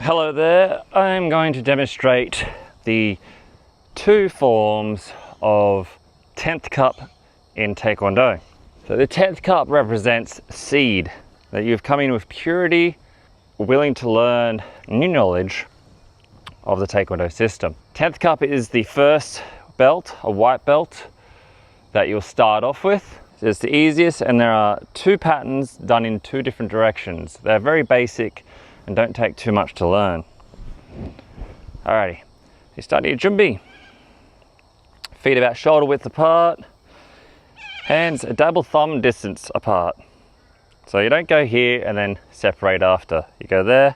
Hello there, I'm going to demonstrate the two forms of 10th cup in Taekwondo. So the 10th cup represents seed, that you've come in with purity, willing to learn new knowledge of the Taekwondo system. 10th cup is the first belt, a white belt, that you'll start off with. It's the easiest, and there are two patterns done in two different directions. They're very basic and don't take too much to learn. Alrighty, you start your Jirugi. Feet about shoulder width apart, hands a double thumb distance apart. So you don't go here and then separate after. You go there,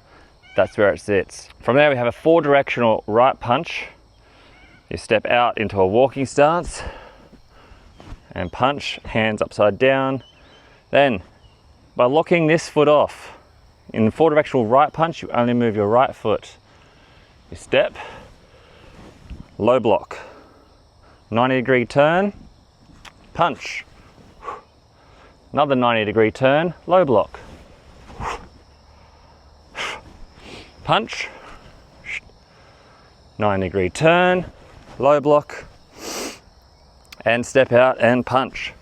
that's where it sits. From there we have a 4-directional right punch. You step out into a walking stance and punch, hands upside down. Then, by locking this foot off, in the 4-directional right punch, you only move your right foot. You step, low block, 90-degree turn, punch. Another 90-degree turn, low block. Punch, 90-degree turn, low block, and step out and punch.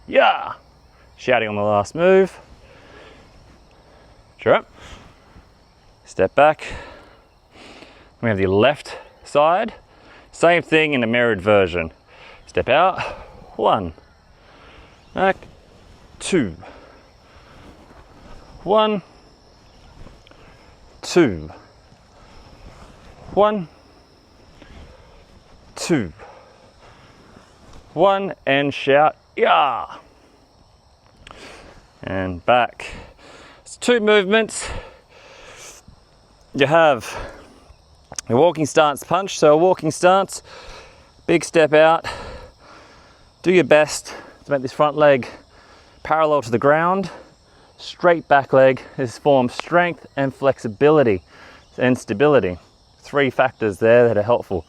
Yeah! Shouting on the last move. Sure. Step back. We have the left side. Same thing in a mirrored version. Step out. 1. Back. 2. 1. 2. 1. 2. 1, and shout, yeah! And back. It's 2 movements. You have a walking stance punch. So a walking stance, big step out. Do your best to make this front leg parallel to the ground. Straight back leg is form strength and flexibility and stability. 3 factors there that are helpful.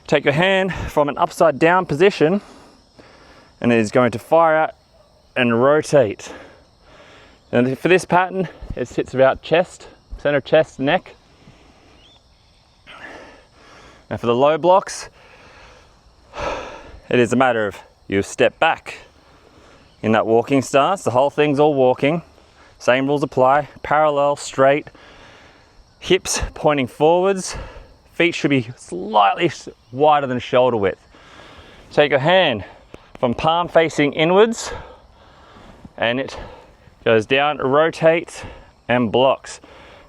Take your hand from an upside down position and it is going to fire out and rotate. And for this pattern, it sits about chest, center chest, neck. And for the low blocks, it is a matter of you step back in that walking stance. The whole thing's all walking. Same rules apply, parallel, straight, hips pointing forwards. Feet should be slightly wider than shoulder width. Take your hand from palm facing inwards and it goes down, rotates and blocks.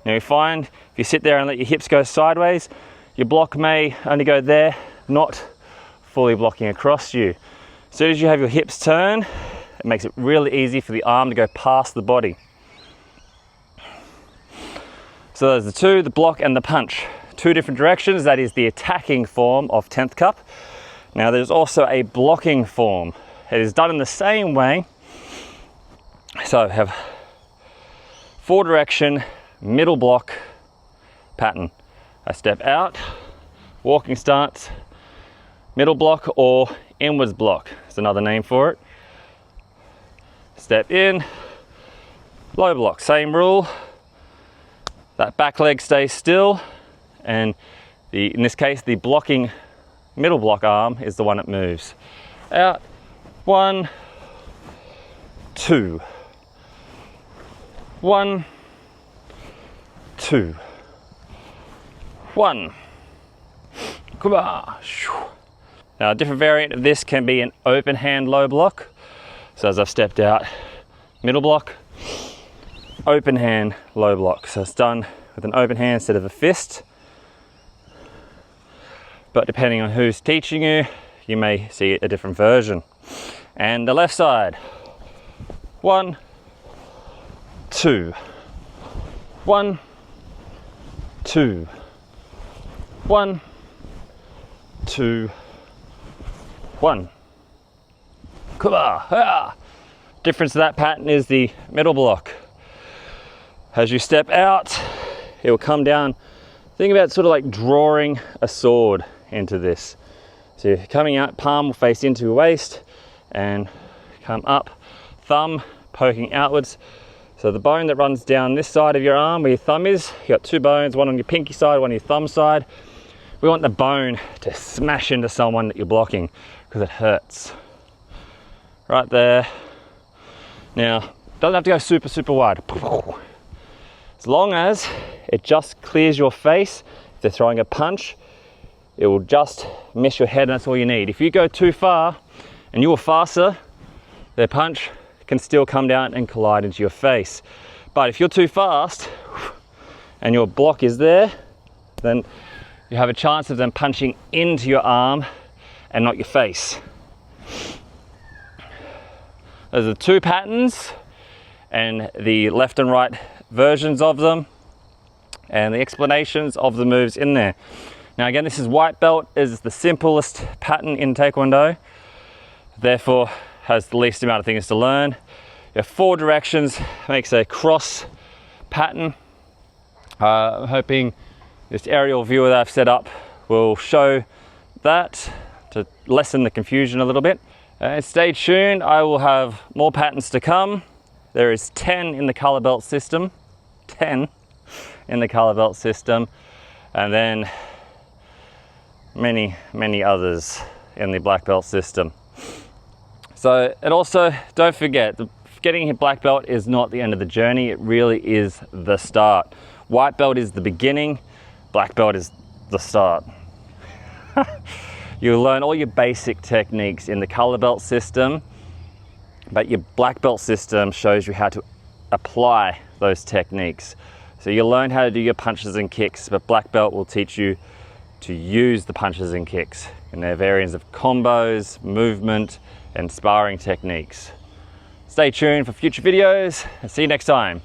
Now you find if you sit there and let your hips go sideways, your block may only go there, not fully blocking across you. As soon as you have your hips turn, it makes it really easy for the arm to go past the body. So there's the two, the block and the punch. 2 different directions. That is the attacking form of 10th cup. Now there's also a blocking form. It is done in the same way. So I have 4-direction middle block pattern. I step out, walking stance, middle block or inwards block. There's another name for it. Step in, low block, same rule. That back leg stays still. And in this case, the blocking middle block arm is the one that moves. Out, 1, 2, 1, 2, 1. Now a different variant of this can be an open hand low block. So as I've stepped out, middle block, open hand low block. So it's done with an open hand instead of a fist. But depending on who's teaching you, you may see a different version. And the left side, 1, 2, 1, 2, 1, 2, 1. Difference to that pattern is the middle block. As you step out, it will come down. Think about sort of like drawing a sword into this. So you're coming out, palm will face into your waist and come up, thumb poking outwards, So the bone that runs down this side of your arm where your thumb is, you got two bones, one on your pinky side, one on your thumb side. We want the bone to smash into someone that you're blocking because it hurts. Right there. Now, doesn't have to go super, super wide. As long as it just clears your face, if they're throwing a punch, it will just miss your head and that's all you need. If you go too far and you're faster, their punch can still come down and collide into your face. But if you're too fast and your block is there, then you have a chance of them punching into your arm and not your face. Those are the two patterns and the left and right versions of them and the explanations of the moves in there. Now again, this is white belt, is the simplest pattern in Taekwondo, therefore has the least amount of things to learn. You have 4 directions, makes a cross pattern. I'm hoping this aerial viewer that I've set up will show that to lessen the confusion a little bit. Stay tuned, I will have more patterns to come. There is 10 in the color belt system, 10 in the color belt system, and then many, many others in the black belt system. So, and also don't forget, getting a black belt is not the end of the journey, it really is the start. White belt is the beginning, black belt is the start. You'll learn all your basic techniques in the color belt system, but your black belt system shows you how to apply those techniques. So you'll learn how to do your punches and kicks, but black belt will teach you to use the punches and kicks in their variants of combos, movement, and sparring techniques. Stay tuned for future videos and see you next time.